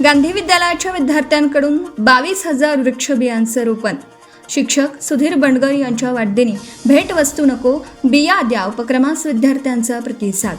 गांधी विद्यालयाच्या विद्यार्थ्यांकडून 22,000 वृक्ष बियांचं रोपण. शिक्षक सुधीर बंडगर यांच्या वाढदिनी भेट वस्तू नको बिया द्या उपक्रमास विद्यार्थ्यांचा प्रतिसाद.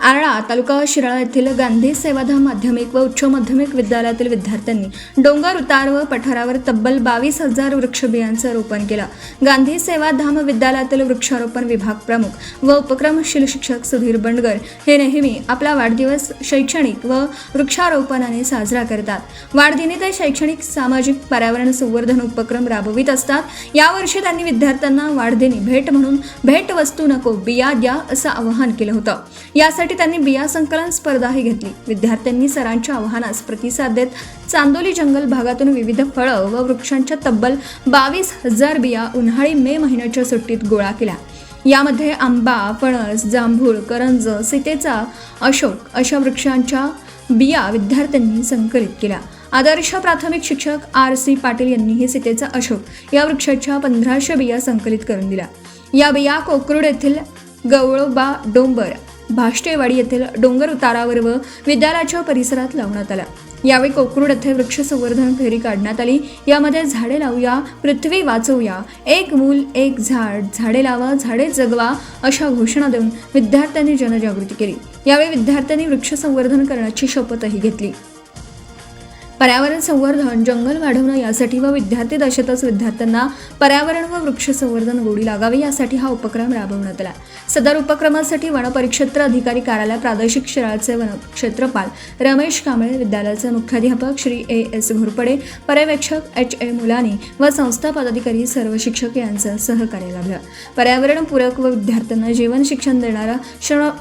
आरळा तालुका शिराळा येथील गांधी सेवाधाम माध्यमिक व उच्च माध्यमिक विद्यालयातील विद्यार्थ्यांनी डोंगर उतार व पठारावर तब्बल 22,000 वृक्ष बियांचं रोपण केलं. गांधी सेवाधाम विद्यालयातील वृक्षारोपण विभाग प्रमुख व उपक्रमशील शिक्षक सुधीर बंडगर हे नेहमी आपला वाढदिवस शैक्षणिक व वृक्षारोपणाने साजरा करतात. वाढदिनी ते शैक्षणिक, सामाजिक, पर्यावरण संवर्धन उपक्रम राबवित असतात. यावर्षी त्यांनी विद्यार्थ्यांना वाढदिनी भेट म्हणून भेट वस्तू नको बिया द्या असं आवाहन केलं होतं. यासाठी त्यांनी बिया संकलन स्पर्धाही घेतली. विद्यार्थ्यांनी सरांच्या आवाहनास प्रतिसाद देत चांदोली जंगल भागातून विविध फळं व वृक्षांच्या तब्बल 22,000 बिया उन्हाळी मे महिन्याच्या सुट्टीत गोळा केल्या. यामध्ये आंबा, फणस, जांभूळ, करंज, सीतेचा, अशोक अशा वृक्षांच्या बिया विद्यार्थ्यांनी संकलित केल्या. आदर्श प्राथमिक शिक्षक RC पाटील यांनीही सीतेचा अशोक या वृक्षाच्या 1500 बिया संकलित करून दिल्या. या बिया कोकरूड येथील गवळोबा डोंबर, भाष्टेवाडी येथील डोंगर उतारावर व विद्यालयाच्या परिसरात लावण्यात आला. यावेळी कोकरूड येथे वृक्ष संवर्धन फेरी काढण्यात आली. यामध्ये झाडे लावूया, पृथ्वी वाचवूया, एक मूल एक झाड, झाडे लावा, झाडे जगवा अशा घोषणा देऊन विद्यार्थ्यांनी जनजागृती केली. यावेळी विद्यार्थ्यांनी वृक्ष संवर्धन करण्याची शपथही घेतली. पर्यावरण संवर्धन, जंगल वाढवणं यासाठी व विद्यार्थी दशेतच विद्यार्थ्यांना पर्यावरण व वृक्ष संवर्धन गोडी लागावी यासाठी हा उपक्रम राबवण्यात आला. सदर उपक्रमासाठी वनपरिक्षेत्र अधिकारी कार्यालय, प्रादेशिक शिराळचे वनक्षेत्रपाल रमेश कांबळे, विद्यालयाचे मुख्याध्यापक श्री AS घोरपडे, पर्यवेक्षक HA मुलानी व संस्था पदाधिकारी सर्व शिक्षक यांचं सहकार्य लाभलं. पर्यावरणपूरक व विद्यार्थ्यांना जीवन शिक्षण देणारा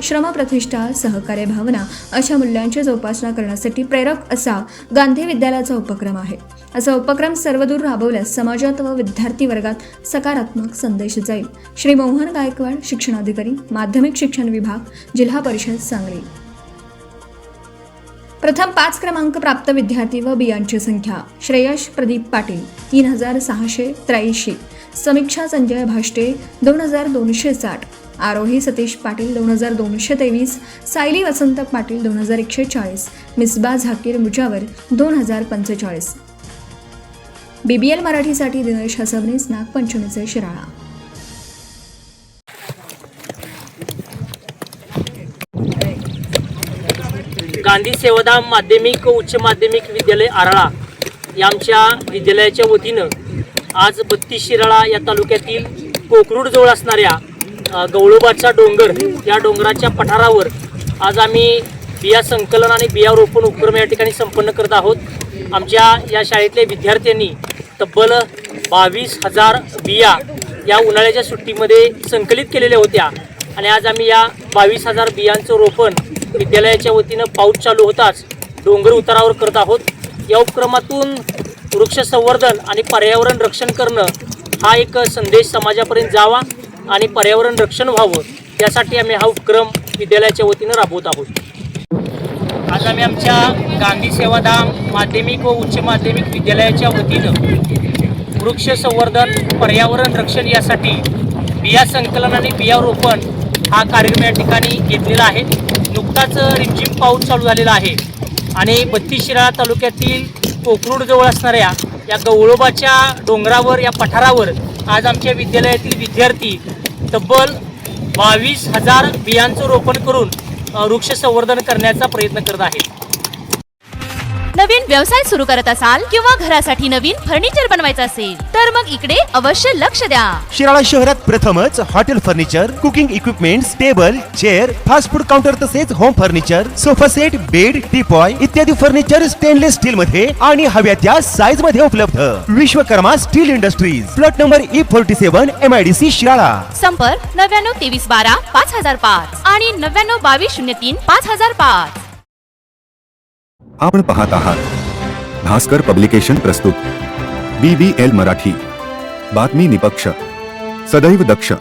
श्रमप्रतिष्ठा, सहकार्य भावना अशा मूल्यांची जोपासना करण्यासाठी प्रेरक असा गांधी विद्यालयाचा उपक्रम आहे. असा उपक्रम सर्वदूर राबवल्यास समाजात व विद्यार्थी वर्गात सकारात्मक संदेश जाईल. श्री मोहन गायकवाड, शिक्षणाधिकारी, माध्यमिक शिक्षण विभाग, जिल्हा परिषद सांगली. प्रथम 5 क्रमांक प्राप्त विद्यार्थी व बियांची संख्या: श्रेयश प्रदीप पाटील 3683, समीक्षा संजय भाष्टे 2260, आरोही सतीश पाटील 2223, सायली वसंत पाटील 2140, मिसबा झाकीर मुजावर 2045. BBL मराठीसाठी दिनेश हसबनीस, नागपंचमीचे शिराळा. गांधी सेवाधाम माध्यमिक व उच्च माध्यमिक विद्यालय आरळा या आमच्या विद्यालयाच्या वतीनं आज 32 शिराळा या तालुक्यातील कोकरूडजवळ असणाऱ्या गवळोबाचा डोंगर या डोंगराच्या पठारावर आज आम्ही बिया संकलन आणि बिया रोपण उपक्रम या ठिकाणी संपन्न करत आहोत. आमच्या या शाळेतल्या विद्यार्थ्यांनी तब्बल 22,000 बिया या उन्हाळ्याच्या सुट्टीमध्ये संकलित केलेल्या होत्या आणि आज आम्ही या 22,000 बियांचं रोपण विद्यालयाच्या वतीनं पाऊस चालू होताच डोंगर उतारावर करत आहोत. या उपक्रमातून वृक्ष संवर्धन आणि पर्यावरण रक्षण करणं हा एक संदेश समाजापर्यंत जावा आणि पर्यावरण रक्षण व्हावं यासाठी आम्ही हा उपक्रम विद्यालयाच्या वतीनं राबवत आहोत. आज आम्ही आमच्या गांधी सेवाधाम माध्यमिक व उच्च माध्यमिक विद्यालयाच्या वतीनं वृक्ष संवर्धन, पर्यावरण रक्षण यासाठी बिया संकलन आणि बिया रोपण हा कार्यक्रम या ठिकाणी घेतलेला आहे. नुकताच रिमझिम पाऊस चालू झालेला आहे आणि 32 शिराळा तालुक्यातील कोकरूडजवळ असणाऱ्या या गवळोबाच्या डोंगरावर या पठारावर आज आमच्या विद्यालयातील विद्यार्थी तब्बल 22,000 बियांचं रोपण करून वृक्ष संवर्धन करण्याचा प्रयत्न करत आहेत. नवीन व्यवसाय सुरू करत असाल किंवा घरासाठी नवीन फर्निचर बनवायचं असेल तर मग इकडे अवश्य लक्ष द्या. शिराळा शहरात प्रथमच hotel furniture, cooking equipments, table, chair, fast food counter तसेच home furniture, sofa set, bed, teapoy इत्यादी फर्निचर स्टेनलेस स्टील मध्ये आणि हव्या त्या साईज मध्ये उपलब्ध. Vishwakarma steel industries, plot number E47, MIDC Shirala. संपर्क 99 23 12 5005 आणि 99 22 03 5005. आपण पाहत आहात भास्कर पब्लिकेशन प्रस्तुत BBL मराठी, बातमी निपक्ष, सदैव दक्ष.